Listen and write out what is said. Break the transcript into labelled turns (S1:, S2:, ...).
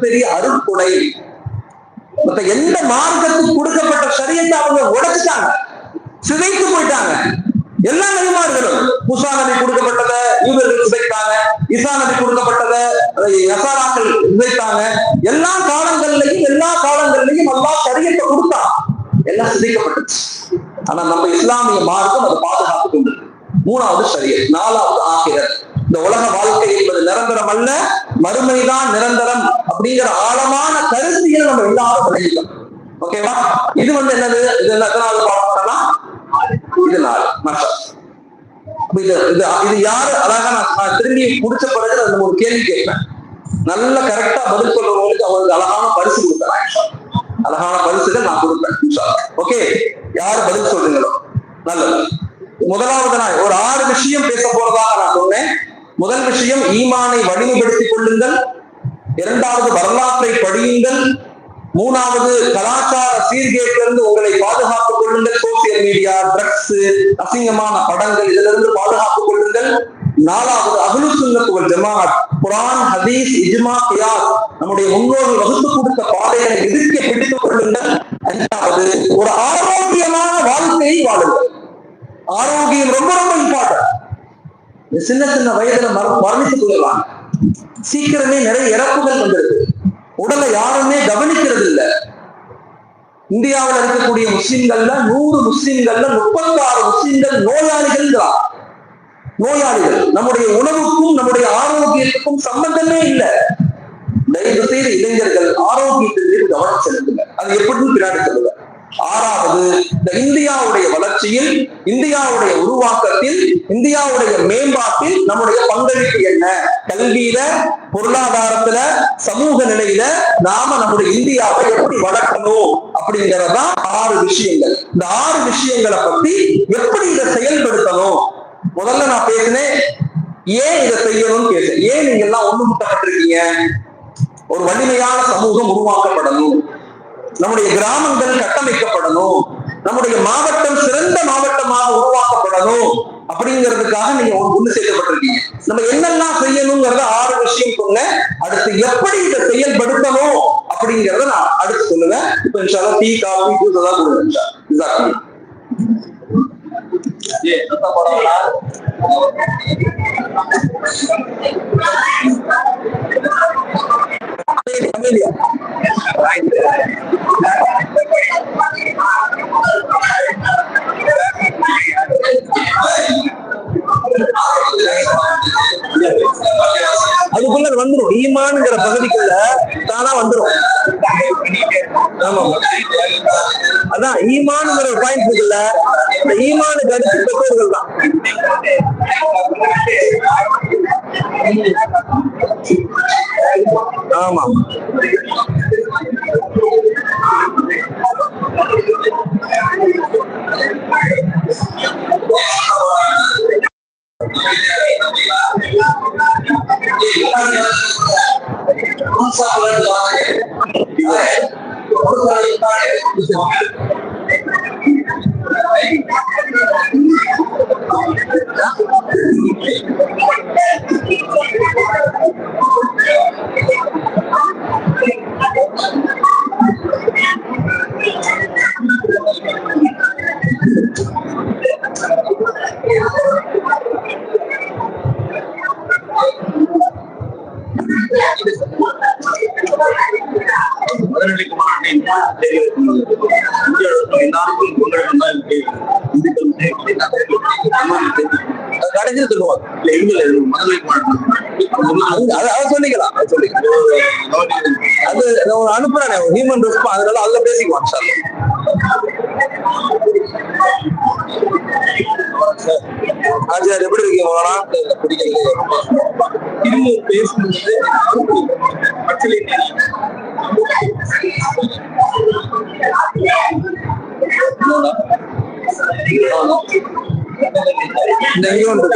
S1: மிகப்பெரிய அருட்கொடை. எந்த மார்க்கத்துக்கு கொடுக்கப்பட்ட ஷரியத்தை அவங்க உடைச்சிட்டாங்க, சிதைத்து போயிட்டாங்க. எல்லா நபிமார்களும் மூசா நபி கொடுக்கப்பட்டதை யூதர்கள் சிதைத்தாங்க, ஈசா நபி கொடுக்கப்பட்டதை நசாராக்கள் சிதைத்தாங்க. எல்லா காலங்கள்லையும் அல்லாஹ் ஷரியத்தை கொடுத்தான், எல்லாம் சிதைக்கப்பட்டுச்சு. ஆனா நம்ம இஸ்லாமிய மார்க்கம் அதை பாதுகாத்து கொண்டு. மூணாவது ஷரியத், நாலாவது ஆகிரத். இந்த உலக வாழ்க்கை என்பது நிரந்தரம் அல்ல, மறுமைதான் நிரந்தரம் அப்படிங்கிற ஆழமான கருத்தியல் நம்ம எல்லாரும் விளைவிக்கணும். ஓகேவா? இது என்னது? இது எத்தனாவது பாடம்னா இது 4. இது யாரு அழகா நான் திரும்பி முடிச்ச பிறகு அந்த ஒரு கேள்வி கேட்பேன். நல்ல கரெக்டா பதில் சொல்றவங்களுக்கு அவங்களுக்கு அழகான பரிசு கொடுக்குறேன். அழகான பரிசுகள் நான் கொடுப்பேன். ஓகே, யாரு பதில் சொல்றீங்களோ நல்லது. முதலாவது நான் ஒரு 6 விஷயம் பேச போறதாக நான் சொன்னேன். முதல் விஷயம், ஈமானை வலிமைப்படுத்திக் கொள்ளுங்கள். இரண்டாவது, வரலாற்றை படியுங்கள். மூணாவது, கலாச்சார சீர்கேட்டிலிருந்து உங்களை பாதுகாத்துக் கொள்ளுங்கள். சோசியல் மீடியா, ட்ரக்ஸ், அசிங்கமான படங்கள், இதுல இருந்து பாதுகாத்துக் கொள்ளுங்கள். நாலாவது, அஹ்லுஸ் சுன்னத் வல் ஜமாஅத், குர்ஆன், ஹதீஸ், இஜ்மா, கியாஸ், நம்முடைய முன்னோர்கள் வகுத்து கொடுத்த பாதைகளை எதிர்க்க பிடித்துக் கொள்ளுங்கள். அஞ்சாவது, ஒரு ஆரோக்கியமான வாழ்க்கையை வாழுங்கள். ஆரோக்கியம் ரொம்ப ரொம்ப இம்பார்ட்டன்ட். சின்ன வயதுல மரணித்துக் கொள்ளலாம். சீக்கிரமே நிறைய இறப்புகள் வந்திருக்கு. உடலை யாருமே கவனிக்கிறது இல்லை. இந்தியாவில் இருக்கக்கூடிய முஸ்லிம்கள்ல 100 முஸ்லிம்கள்ல 36 முஸ்லிம்கள் நோயாளிகள். நம்முடைய உணவுக்கும் நம்முடைய ஆரோக்கியத்துக்கும் சம்பந்தமே இல்லை. தயவு செய்து இளைஞர்கள் ஆரோக்கியத்தின் மீது கவனம் செலுத்துங்க. அது எப்படின்னு பின்னாடி சொல்லுங்க. ஆறாவது, இந்த இந்தியாவுடைய வளர்ச்சியில், இந்தியாவுடைய உருவாக்கத்தில், இந்தியாவுடைய மேம்பாட்டில் நம்முடைய பங்களிப்பு என்ன? கல்வியில, பொருளாதாரத்துல, சமூக நிலையில நாம நம்முடைய இந்தியாவை எப்படி வளர்க்கணும் அப்படிங்கறதான் 6 விஷயங்கள். இந்த 6 விஷயங்களை பத்தி எப்படி இதை செயல்படுத்தணும். முதல்ல நான் பேசினேன், ஏன் இதை செய்யணும்னு பேசுறேன். ஏன் நீங்க எல்லாம் ஒண்ணுமுட்டப்பட்டிருக்கீங்க? ஒரு வலிமையான சமூகம் உருவாக்கப்படணும், நம்முடைய கிராமங்கள் கட்டமைக்கப்படணும், நம்முடைய மாவட்டம் சிறந்த மாவட்டமாக உருவாக்கப்படணும் அப்படிங்கிறதுக்காக நீங்க ஒன்று சேர்க்கப்பட்டிருக்கீங்க. நம்ம என்னெல்லாம் செய்யணுங்கிறத 6 விஷயம் சொன்னேன். அடுத்து எப்படி இதை செயல்படுத்தணும் அப்படிங்கிறத நான் அடுத்து சொல்லுவேன். இப்ப இன்ஷால்லா டீ, காஃபி, ஜூஸ் எல்லாம் கொடுங்க. அதுக்குள்ள வந்துடும், ஈமான்ங்கிற பகுதிக்குள்ள தானா வந்துடும். ஆமா, அதான் ஈமான்ங்கிற ஒரு பாயிண்ட் இருக்குல்ல, இந்த ஈமானுக்கு அடுத்து பெற்றோர்கள் தான். ஆமா, கடைசி சொல்லுவாங்க சொல்லிக்கலாம். அது அனுப்புறானே ஹியூமன் ரெஸ்பான்ஸ், அதனால அதுல பேசிக்குவான் சார். ஆச்சார் எப்படி இருக்கீங்க? பேசுறது எடுத்து